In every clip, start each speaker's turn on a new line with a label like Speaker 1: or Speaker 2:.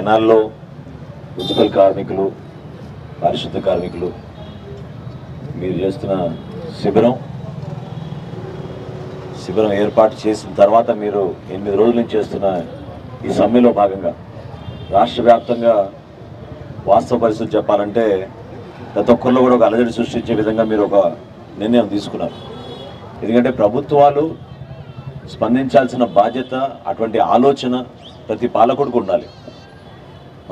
Speaker 1: తెనాల్లో మున్సిపల్ కార్మికులు, పారిశుద్ధ కార్మికులు మీరు చేస్తున్న శిబిరం ఏర్పాటు చేసిన తర్వాత మీరు 8 రోజుల నుంచి చేస్తున్న ఈ సమ్మెలో భాగంగా రాష్ట్ర వ్యాప్తంగా వాస్తవ పరిస్థితి చెప్పాలంటే ప్రతి ఒక్కరిలో కూడా ఒక అలజడి సృష్టించే విధంగా మీరు ఒక నిర్ణయం తీసుకున్నారు. ఎందుకంటే ప్రభుత్వాలు స్పందించాల్సిన బాధ్యత, అటువంటి ఆలోచన ప్రతి పాలకుడికి ఉండాలి.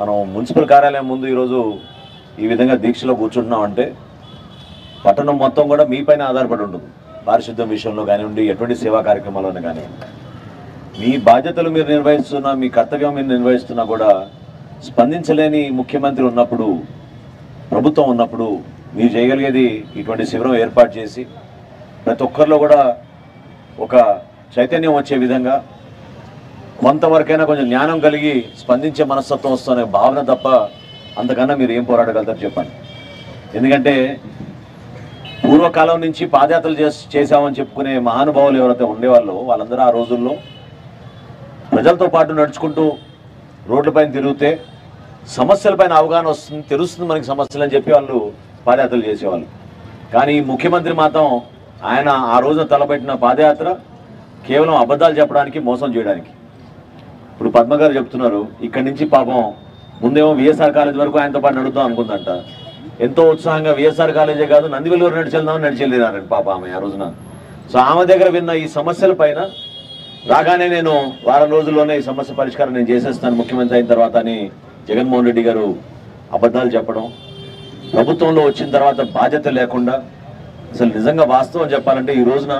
Speaker 1: మనం మున్సిపల్ కార్యాలయం ముందు ఈరోజు ఈ విధంగా దీక్షలో కూర్చుంటున్నామంటే పట్టణం మొత్తం కూడా మీపైన ఆధారపడి ఉంటుంది. పారిశుద్ధ్యం విషయంలో కానివ్వండి, ఎటువంటి సేవా కార్యక్రమాల్లోనే కానివ్వండి, మీ బాధ్యతలు మీరు నిర్వహిస్తున్నా, మీ కర్తవ్యం మీరు నిర్వహిస్తున్నా కూడా స్పందించలేని ముఖ్యమంత్రి ఉన్నప్పుడు, ప్రభుత్వం ఉన్నప్పుడు మీరు చేయగలిగేది ఇటువంటి శిబిరం ఏర్పాటు చేసి ప్రతి ఒక్కరిలో కూడా ఒక చైతన్యం వచ్చే విధంగా, కొంతవరకైనా కొంచెం జ్ఞానం కలిగి స్పందించే మనస్తత్వం వస్తున్న భావన తప్ప అంతకన్నా మీరు ఏం పోరాడగలుగుతారు చెప్పండి. ఎందుకంటే పూర్వకాలం నుంచి పాదయాత్రలు చేశామని చెప్పుకునే మహానుభావులు ఎవరైతే ఉండేవాళ్ళో వాళ్ళందరూ ఆ రోజుల్లో ప్రజలతో పాటు నడుచుకుంటూ రోడ్లపైన తిరిగితే సమస్యలపైన అవగాహన వస్తుంది, తెలుస్తుంది మనకి సమస్యలు అని చెప్పి వాళ్ళు పాదయాత్రలు చేసేవాళ్ళు. కానీ ముఖ్యమంత్రి మాత్రం ఆయన ఆ రోజున తలపెట్టిన పాదయాత్ర కేవలం అబద్ధాలు చెప్పడానికి, మోసం చేయడానికి. ఇప్పుడు పద్మ గారు చెప్తున్నారు, ఇక్కడి నుంచి పాపం ముందేమో విఎస్ఆర్ కాలేజ్ వరకు ఆయనతో పాటు నడుద్దాం అనుకుందంట. ఎంతో ఉత్సాహంగా విఎస్ఆర్ కాలేజే కాదు నందివెల్లూరు నడిచెళ్దామని పాప ఆమె ఆ రోజున. సో ఆమె దగ్గర విన్న ఈ సమస్యల పైన రాగానే నేను వారం రోజుల్లోనే ఈ సమస్య పరిష్కారం నేను చేసేస్తాను ముఖ్యమంత్రి అయిన తర్వాత అని జగన్మోహన్ రెడ్డి గారు అబద్ధాలు చెప్పడం, ప్రభుత్వంలో వచ్చిన తర్వాత బాధ్యత లేకుండా, అసలు నిజంగా వాస్తవం చెప్పాలంటే ఈ రోజున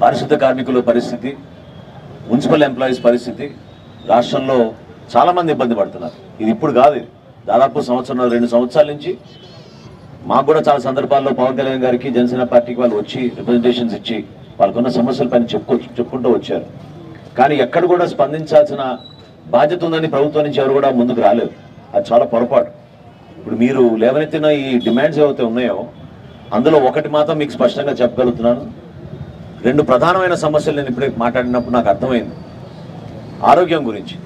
Speaker 1: పారిశుద్ధ కార్మికుల పరిస్థితి, మున్సిపల్ ఎంప్లాయీస్ పరిస్థితి రాష్ట్రంలో చాలామంది ఇబ్బంది పడుతున్నారు. ఇది ఇప్పుడు కాదు, ఇది దాదాపు 1-2 సంవత్సరాల నుంచి మాకు కూడా చాలా సందర్భాల్లో పవన్ కళ్యాణ్ గారికి, జనసేన పార్టీకి వాళ్ళు వచ్చి రిప్రజెంటేషన్స్ ఇచ్చి వాళ్ళకున్న సమస్యలపైన చెప్పుకుంటూ వచ్చారు. కానీ ఎక్కడ కూడా స్పందించాల్సిన బాధ్యత ఉందని ప్రభుత్వం నుంచి ఎవరు కూడా ముందుకు రాలేదు. అది చాలా పొరపాటు. ఇప్పుడు మీరు లేవనెత్తిన ఈ డిమాండ్స్ ఏవైతే ఉన్నాయో అందులో ఒకటి మాత్రం మీకు స్పష్టంగా చెప్పగలుగుతున్నాను. 2 ప్రధానమైన సమస్యలు నేను ఇప్పుడే మాట్లాడినప్పుడు నాకు అర్థమైంది. ఆరోగ్యం గురించి.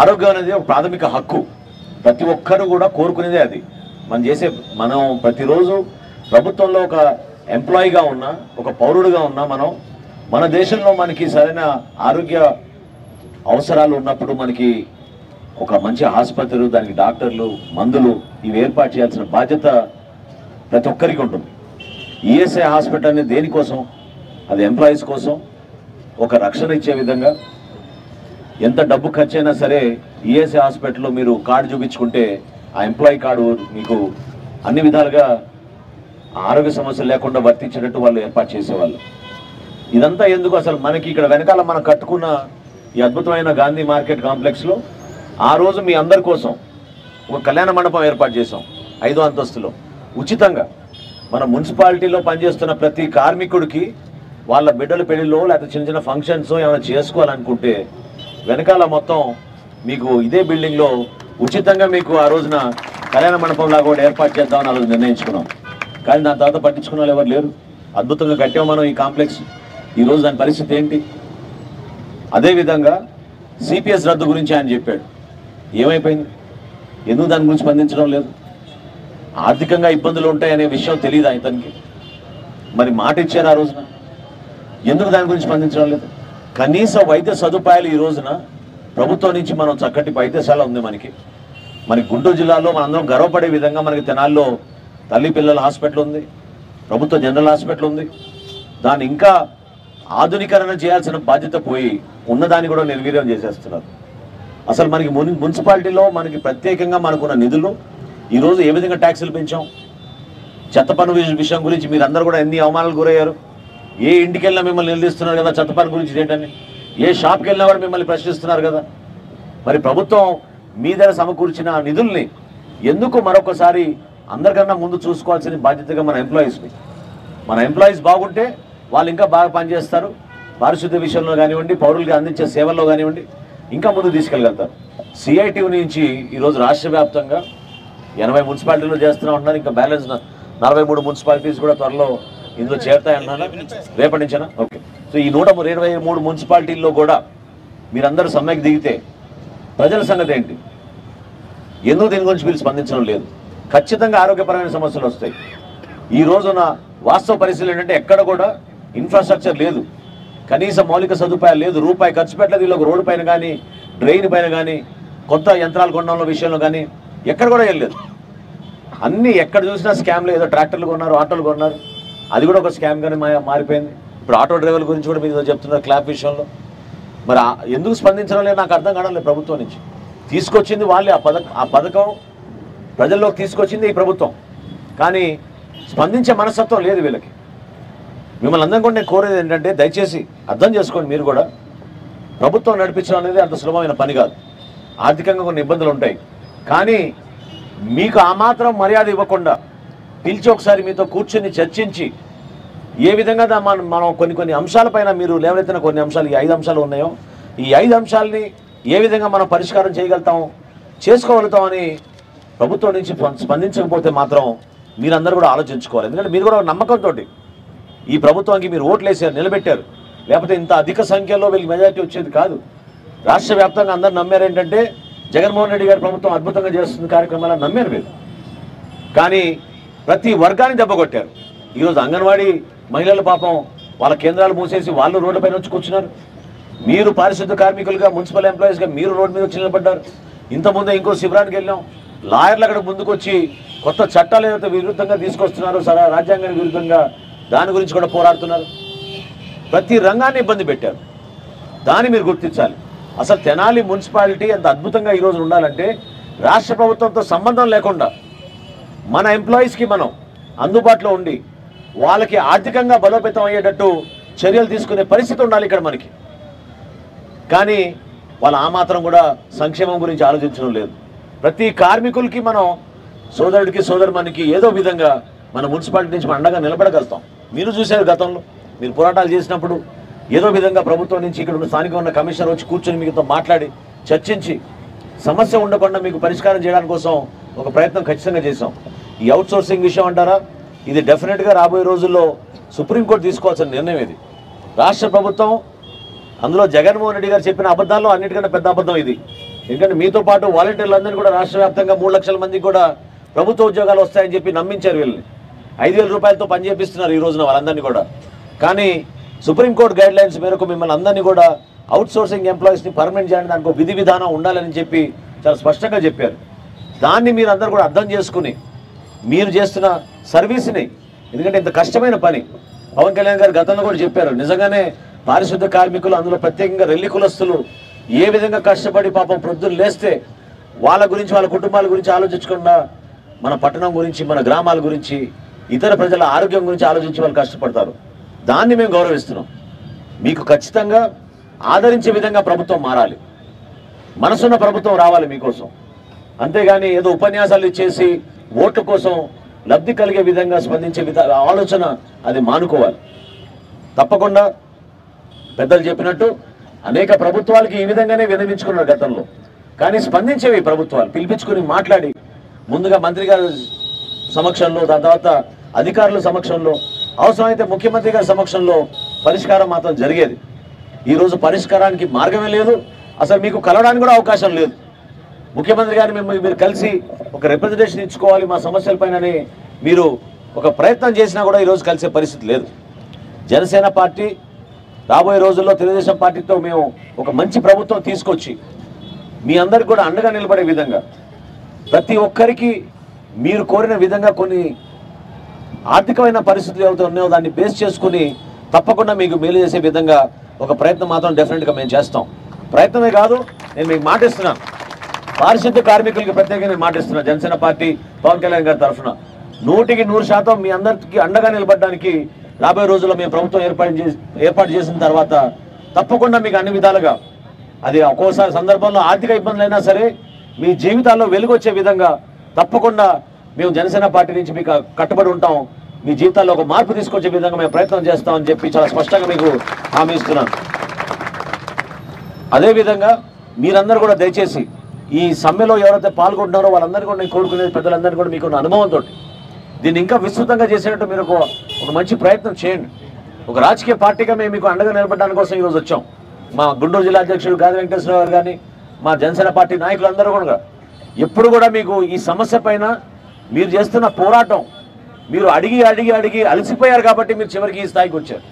Speaker 1: ఆరోగ్యం అనేది ఒక ప్రాథమిక హక్కు, ప్రతి ఒక్కరు కూడా కోరుకునేదే అది. మనం ప్రతిరోజు ప్రభుత్వంలో ఒక ఎంప్లాయీగా ఉన్నా, ఒక పౌరుడుగా ఉన్నా, మన దేశంలో మనకి సరైన ఆరోగ్య అవసరాలు ఉన్నప్పుడు మనకి ఒక మంచి ఆసుపత్రులు, దానికి డాక్టర్లు, మందులు ఇవి ఏర్పాటు చేయాల్సిన బాధ్యత ప్రతి ఒక్కరికి ఉంటుంది. ఈఎస్ఐ హాస్పిటల్ అనేది దేనికోసం? అది ఎంప్లాయీస్ కోసం, ఒక రక్షణ ఇచ్చే విధంగా. ఎంత డబ్బు ఖర్చు అయినా సరే ఈఎస్ఐ హాస్పిటల్లో మీరు కార్డు చూపించుకుంటే ఆ ఎంప్లాయీ కార్డు మీకు అన్ని విధాలుగా ఆరోగ్య సమస్యలు లేకుండా వర్తించేటట్టు వాళ్ళు ఏర్పాటు చేసేవాళ్ళు. ఇదంతా ఎందుకు? అసలు మనకి ఇక్కడ వెనకాల మనం కట్టుకున్న ఈ అద్భుతమైన గాంధీ మార్కెట్ కాంప్లెక్స్లో ఆ రోజు మీ అందరి కోసం ఒక కళ్యాణ మండపం ఏర్పాటు చేసాం 5వ అంతస్తులో ఉచితంగా. మన మున్సిపాలిటీలో పనిచేస్తున్న ప్రతి కార్మికుడికి వాళ్ళ బిడ్డల పెళ్లిలో లేకపోతే చిన్న చిన్న ఫంక్షన్స్ ఏమైనా చేసుకోవాలనుకుంటే వెనకాల మొత్తం మీకు ఇదే బిల్డింగ్లో ఉచితంగా మీకు ఆ రోజున కళ్యాణ మండపం లాగా కూడా ఏర్పాటు చేద్దామని ఆ రోజు నిర్ణయించుకున్నాం. కానీ దాని తర్వాత పట్టించుకున్న వాళ్ళు ఎవరు లేరు. అద్భుతంగా కట్టాం మనం ఈ కాంప్లెక్స్. ఈరోజు దాని పరిస్థితి ఏంటి? అదేవిధంగా సిపిఎస్ రద్దు గురించి ఆయన చెప్పాడు. ఏమైపోయింది? ఎందుకు దాని గురించి స్పందించడం లేదు? ఆర్థికంగా ఇబ్బందులు ఉంటాయనే విషయం తెలియదు ఇతనికి. మరి మాట ఇచ్చారు ఆ రోజున, ఎందుకు దాని గురించి స్పందించడం లేదు? కనీస వైద్య సదుపాయాలు ఈ రోజున ప్రభుత్వం నుంచి మనం చక్కటి వైద్యశాల ఉంది మనకి గుంటూరు జిల్లాలో మనందరం గర్వపడే విధంగా మనకి తెనాల్లో తల్లి పిల్లల హాస్పిటల్ ఉంది, ప్రభుత్వ జనరల్ హాస్పిటల్ ఉంది. దాన్ని ఇంకా ఆధునీకరణ చేయాల్సిన బాధ్యత పోయి ఉన్నదాన్ని కూడా నిర్వీర్యం చేసేస్తున్నారు. అసలు మనకి మున్సిపాలిటీలో మనకి ప్రత్యేకంగా మనకున్న నిధులు ఈరోజు ఏ విధంగా ట్యాక్సులు పెంచాం? చెత్త పన్ను విషయం గురించి మీరు అందరూ కూడా ఎన్ని అవమానాలు గురయ్యారు. ఏ ఇంటికి వెళ్ళినా మిమ్మల్ని నిలదీస్తున్నారు కదా చెత్త పన్ను గురించి ఏంటని. ఏ షాప్కి వెళ్ళినా కూడా మిమ్మల్ని ప్రశ్నిస్తున్నారు కదా. మరి ప్రభుత్వం మీ దగ్గర సమకూర్చిన నిధుల్ని ఎందుకు మరొకసారి అందరికన్నా ముందు చూసుకోవాల్సిన బాధ్యతగా మన ఎంప్లాయీస్ బాగుంటే వాళ్ళు ఇంకా బాగా పనిచేస్తారు. పారిశుద్ధ విషయంలో కానివ్వండి, పౌరులకి అందించే సేవల్లో కానివ్వండి ఇంకా ముందు తీసుకెళ్ళగలుగుతారు. సిఐటి నుంచి ఈరోజు రాష్ట్ర వ్యాప్తంగా 80 మున్సిపాలిటీలు చేస్తూనే ఉంటున్నారు. ఇంకా బ్యాలెన్స్ 43 మున్సిపాలిటీస్ కూడా త్వరలో ఇందులో చేరుతాయన్నారా? రేపటి నుంచేనా? ఓకే. సో ఈ 123 మున్సిపాలిటీల్లో కూడా మీరందరూ సమ్మెకు దిగితే ప్రజల సంగతి ఏంటి? ఎందుకు దీని గురించి వీళ్ళు స్పందించడం లేదు? ఖచ్చితంగా ఆరోగ్యపరమైన సమస్యలు వస్తాయి. ఈ రోజున వాస్తవ పరిస్థితులు ఏంటంటే ఎక్కడ కూడా ఇన్ఫ్రాస్ట్రక్చర్ లేదు, కనీస మౌలిక సదుపాయాలు లేదు, రూపాయి ఖర్చు పెట్టలేదు. వీళ్ళకి రోడ్డు పైన కానీ డ్రైన్ పైన కానీ కొత్త యంత్రాలు కొనడంలో విషయంలో కానీ ఎక్కడ కూడా వెళ్ళలేదు. అన్నీ ఎక్కడ చూసినా స్కామ్లు. ఏదో ట్రాక్టర్లు కొన్నారు, ఆటోలు కొన్నారు, అది కూడా ఒక స్కామ్ కానీ మారిపోయింది. ఇప్పుడు ఆటో డ్రైవర్ల గురించి కూడా మీరు చెప్తున్నారు క్లాప్ విషయంలో. మరి ఎందుకు స్పందించడం లేదు నాకు అర్థం కావడం లేదు. ప్రభుత్వం నుంచి తీసుకొచ్చింది వాళ్ళే, ఆ పథకం ప్రజల్లోకి తీసుకొచ్చింది ఈ ప్రభుత్వం, కానీ స్పందించే మనస్తత్వం లేదు వీళ్ళకి. మిమ్మల్ని అందరం కూడా నేను కోరేది ఏంటంటే దయచేసి అర్థం చేసుకోండి. మీరు కూడా ప్రభుత్వం నడిపించడం అనేది అంత సులభమైన పని కాదు. ఆర్థికంగా కొన్ని ఇబ్బందులు ఉంటాయి, కానీ మీకు ఆ మాత్రం మర్యాద ఇవ్వకుండా పిలిచి ఒకసారి మీతో కూర్చొని చర్చించి ఏ విధంగా మనం కొన్ని అంశాలపైన మీరు లేవనెత్తిన కొన్ని అంశాలు, ఈ 5 అంశాలు ఉన్నాయో, ఈ 5 అంశాలని ఏ విధంగా మనం పరిష్కారం చేసుకోగలుగుతామని ప్రభుత్వం నుంచి స్పందించకపోతే మాత్రం మీరందరూ కూడా ఆలోచించుకోవాలి. ఎందుకంటే మీరు కూడా నమ్మకంతో ఈ ప్రభుత్వానికి మీరు ఓట్లు వేసారు, నిలబెట్టారు. లేకపోతే ఇంత అధిక సంఖ్యలో వీళ్ళకి మెజారిటీ వచ్చేది కాదు. రాష్ట్ర వ్యాప్తంగా అందరూ నమ్మారు ఏంటంటే జగన్మోహన్ రెడ్డి గారి ప్రభుత్వం అద్భుతంగా చేస్తున్న కార్యక్రమాలను నమ్మారు మీరు. కానీ ప్రతి వర్గాన్ని దెబ్బకొట్టారు. ఈరోజు అంగన్వాడీ మహిళల పాపం వాళ్ళ కేంద్రాలు మూసేసి వాళ్ళు రోడ్డుపైన వచ్చి కూర్చున్నారు. మీరు పారిశుద్ధ కార్మికులుగా, మున్సిపల్ ఎంప్లాయీస్గా మీరు రోడ్డు మీద వచ్చి నిలబడ్డారు. ఇంతకుముందే ఇంకో శిబిరానికి వెళ్ళాం. లాయర్లు అక్కడ ముందుకు వచ్చి కొత్త చట్టాలు ఏదైతే విరుద్ధంగా తీసుకొస్తున్నారు, రాజ్యాంగానికి విరుద్ధంగా, దాని గురించి కూడా పోరాడుతున్నారు. ప్రతి రంగాన్ని ఇబ్బంది పెట్టారు. దాన్ని మీరు గుర్తించాలి. అసలు తెనాలి మున్సిపాలిటీ ఎంత అద్భుతంగా ఈరోజు ఉండాలంటే రాష్ట్ర ప్రభుత్వంతో సంబంధం లేకుండా మన ఎంప్లాయీస్కి మనం అందుబాటులో ఉండి వాళ్ళకి ఆర్థికంగా బలోపేతం అయ్యేటట్టు చర్యలు తీసుకునే పరిస్థితి ఉండాలి ఇక్కడ మనకి. కానీ వాళ్ళు ఆ మాత్రం కూడా సంక్షేమం గురించి ఆలోచించడం లేదు. ప్రతి కార్మికులకి మనం సోదరుడికి సోదరుమనికి ఏదో విధంగా మన మున్సిపాలిటీ నుంచి మనం అండగా నిలబడగలుగుతాం. మీరు చూశారు గతంలో మీరు పోరాటాలు చేసినప్పుడు ఏదో విధంగా ప్రభుత్వం నుంచి ఇక్కడ ఉన్న స్థానికంగా ఉన్న కమిషనర్ వచ్చి కూర్చొని మీతో మాట్లాడి చర్చించి సమస్య ఉండకుండా మీకు పరిష్కారం చేయడానికి కోసం ఒక ప్రయత్నం ఖచ్చితంగా చేశాం. ఈ అవుట్ సోర్సింగ్ విషయం అంటారా, ఇది డెఫినెట్గా రాబోయే రోజుల్లో సుప్రీంకోర్టు తీసుకోవాల్సిన నిర్ణయం. ఇది రాష్ట్ర ప్రభుత్వం, అందులో జగన్మోహన్ రెడ్డి గారు చెప్పిన అబద్ధాల్లో అన్నిటికన్నా పెద్ద అబద్ధం ఇది. ఎందుకంటే మీతో పాటు వాలంటీర్లందరినీ కూడా రాష్ట్ర వ్యాప్తంగా 3 లక్షల మందికి కూడా ప్రభుత్వ ఉద్యోగాలు వస్తాయని చెప్పి నమ్మించారు. వీళ్ళని 5,000 రూపాయలతో పనిచేపిస్తున్నారు ఈ రోజున వాళ్ళందరినీ కూడా. కానీ సుప్రీంకోర్టు గైడ్ లైన్స్ మేరకు మిమ్మల్ని అందరినీ కూడా అవుట్ సోర్సింగ్ ఎంప్లాయీస్ని పర్మనెంట్ చేయడానికి దానికి విధి విధానం ఉండాలని చెప్పి చాలా స్పష్టంగా చెప్పారు. దాన్ని మీరు అందరూ కూడా అర్థం చేసుకుని మీరు చేస్తున్న సర్వీస్ని, ఎందుకంటే ఇంత కష్టమైన పని పవన్ కళ్యాణ్ గారు గతంలో కూడా చెప్పారు. నిజంగానే పారిశుద్ధ కార్మికులు, అందులో ప్రత్యేకంగా రెల్లి కులస్తులు ఏ విధంగా కష్టపడి పాపం ప్రొద్దులు లేస్తే వాళ్ళ గురించి, వాళ్ళ కుటుంబాల గురించి ఆలోచించకుండా మన పట్టణం గురించి, మన గ్రామాల గురించి, ఇతర ప్రజల ఆరోగ్యం గురించి ఆలోచించి వాళ్ళు కష్టపడతారు. దాన్ని మేము గౌరవిస్తున్నాం. మీకు ఖచ్చితంగా ఆదరించే విధంగా ప్రభుత్వం మారాలి, మనసున్న ప్రభుత్వం రావాలి మీకోసం. అంతేగాని ఏదో ఉపన్యాసాలు ఇచ్చేసి ఓట్ల కోసం లబ్ధి కలిగే విధంగా స్పందించే ఆలోచన అది మానుకోవాలి. తప్పకుండా పెద్దలు చెప్పినట్టు అనేక ప్రభుత్వాలకి ఈ విధంగానే విన్నవించుకున్నారు గతంలో. కానీ స్పందించేవి ప్రభుత్వాలు పిలిపించుకుని మాట్లాడి ముందుగా మంత్రి గారి సమక్షంలో, దాని తర్వాత అధికారుల సమక్షంలో, అవసరమైతే ముఖ్యమంత్రి గారి సమక్షంలో పరిష్కారం మాత్రం జరిగేది. ఈరోజు పరిష్కారానికి మార్గమే లేదు. అసలు మీకు కలవడానికి కూడా అవకాశం లేదు. ముఖ్యమంత్రి గారిని మీరు కలిసి ఒక రిప్రజెంటేషన్ ఇచ్చుకోవాలి మా సమస్యలపైనని మీరు ఒక ప్రయత్నం చేసినా కూడా ఈరోజు కలిసే పరిస్థితి లేదు. జనసేన పార్టీ రాబోయే రోజుల్లో తెలుగుదేశం పార్టీతో మేము ఒక మంచి ప్రభుత్వం తీసుకొచ్చి మీ అందరికి కూడా అండగా నిలబడే విధంగా, ప్రతి ఒక్కరికి మీరు కోరిన విధంగా కొన్ని ఆర్థికమైన పరిస్థితులు ఏవైతే ఉన్నాయో దాన్ని బేస్ చేసుకుని తప్పకుండా మీకు మేలు చేసే విధంగా ఒక ప్రయత్నం మాత్రం డెఫినెట్గా మేము చేస్తాం. ప్రయత్నమే కాదు, నేను మీకు మాటిస్తున్నాను, పారిశుద్ధ కార్మికులకి ప్రత్యేకంగా నేను మాటిస్తున్నాను. జనసేన పార్టీ పవన్ కళ్యాణ్ గారి తరఫున 100% మీ అందరికీ అండగా నిలబడడానికి రాబోయే రోజుల్లో మేము ప్రభుత్వం ఏర్పాటు చేసిన తర్వాత తప్పకుండా మీకు అన్ని విధాలుగా, అది ఒక్కోసారి సందర్భంలో ఆర్థిక ఇబ్బందులైనా సరే మీ జీవితాల్లో వెలుగొచ్చే విధంగా తప్పకుండా మేము జనసేన పార్టీ నుంచి మీకు కట్టుబడి ఉంటాం. మీ జీవితాల్లో ఒక మార్పు తీసుకొచ్చే విధంగా మేము ప్రయత్నం చేస్తామని చెప్పి చాలా స్పష్టంగా మీకు హామీ ఇస్తున్నాను. అదేవిధంగా మీరందరూ కూడా దయచేసి ఈ సమ్మెలో ఎవరైతే పాల్గొంటున్నారో వాళ్ళందరూ కూడా నేను కోరుకునేది, పెద్దలందరూ కూడా మీకు అనుభవంతో దీన్ని ఇంకా విస్తృతంగా చేసేటట్టు మీరు ఒక మంచి ప్రయత్నం చేయండి. ఒక రాజకీయ పార్టీగా మేము మీకు అండగా నిలబడడానికి కోసం ఈరోజు వచ్చాం. మా గుంటూరు జిల్లా అధ్యక్షుడు గాది వెంకటేశ్వరరావు గారు కానీ, మా జనసేన పార్టీ నాయకులందరూ కూడా ఎప్పుడు కూడా మీకు ఈ సమస్య పైన మీరు చేస్తున్న పోరాటం మీరు అడిగి అడిగి అడిగి అలసిపోయారు కాబట్టి మీరు చివరికి ఈ స్థాయికి వచ్చారు.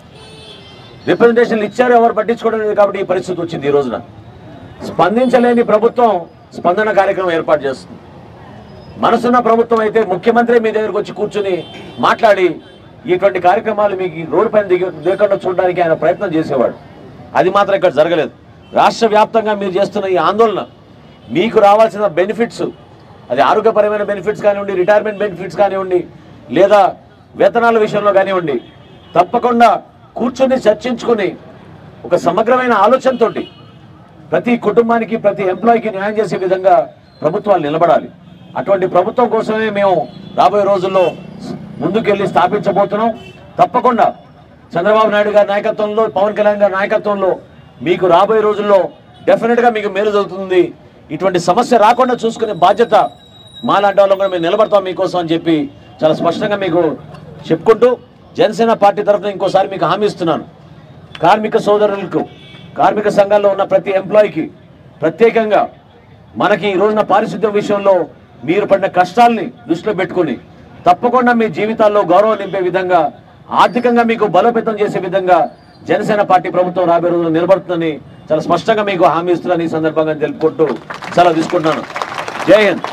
Speaker 1: రిప్రజెంటేషన్లు ఇచ్చారు, ఎవరు పట్టించుకోవడం లేదు కాబట్టి ఈ పరిస్థితి వచ్చింది. ఈ రోజున స్పందించలేని ప్రభుత్వం స్పందన కార్యక్రమం ఏర్పాటు చేస్తుంది. మనసున్న ప్రభుత్వం అయితే ముఖ్యమంత్రి మీ దగ్గరకు వచ్చి కూర్చుని మాట్లాడి ఇటువంటి కార్యక్రమాలు మీకు రోడ్డు పైన దిగకుండా చూడడానికి ఆయన ప్రయత్నం చేసేవాడు. అది మాత్రం ఇక్కడ జరగలేదు. రాష్ట్ర వ్యాప్తంగా మీరు చేస్తున్న ఈ ఆందోళన మీకు రావాల్సిన బెనిఫిట్స్, అది ఆరోగ్యపరమైన బెనిఫిట్స్ కానివ్వండి, రిటైర్మెంట్ బెనిఫిట్స్ కానివ్వండి, లేదా వేతనాల విషయంలో కానివ్వండి, తప్పకుండా కూర్చొని చర్చించుకొని ఒక సమగ్రమైన ఆలోచనతోటి ప్రతి కుటుంబానికి ప్రతి ఎంప్లాయీకి న్యాయం చేసే విధంగా ప్రభుత్వాలు నిలబడాలి. అటువంటి ప్రభుత్వం కోసమే మేము రాబోయే రోజుల్లో ముందుకెళ్ళి స్థాపించబోతున్నాం. తప్పకుండా చంద్రబాబు నాయుడు గారి నాయకత్వంలో, పవన్ కళ్యాణ్ గారి నాయకత్వంలో మీకు రాబోయే రోజుల్లో డెఫినెట్గా మీకు మేలు జరుగుతుంది. ఇటువంటి సమస్య రాకుండా చూసుకునే బాధ్యత మాలాంటి వాళ్ళం కూడా మేము నిలబడతాం మీకోసం అని చెప్పి చాలా స్పష్టంగా మీకు చెప్పుకుంటూ జనసేన పార్టీ తరఫున ఇంకోసారి మీకు హామీ ఇస్తున్నాను. కార్మిక సోదరులకు, కార్మిక సంఘాల్లో ఉన్న ప్రతి ఎంప్లాయీకి ప్రత్యేకంగా మనకి ఈ రోజున పారిశుద్ధ్యం విషయంలో మీరు పడిన కష్టాల్ని దృష్టిలో పెట్టుకుని తప్పకుండా మీ జీవితాల్లో గౌరవం నింపే విధంగా, ఆర్థికంగా మీకు బలోపేతం చేసే విధంగా జనసేన పార్టీ ప్రభుత్వం రాబోయే రోజుల్లో నిలబడుతుందని చాలా స్పష్టంగా మీకు హామీ ఇస్తున్నాను. ఈ సందర్భంగా తెలుపుకుంటూ సెలవు తీసుకుంటున్నాను. జై హింద్.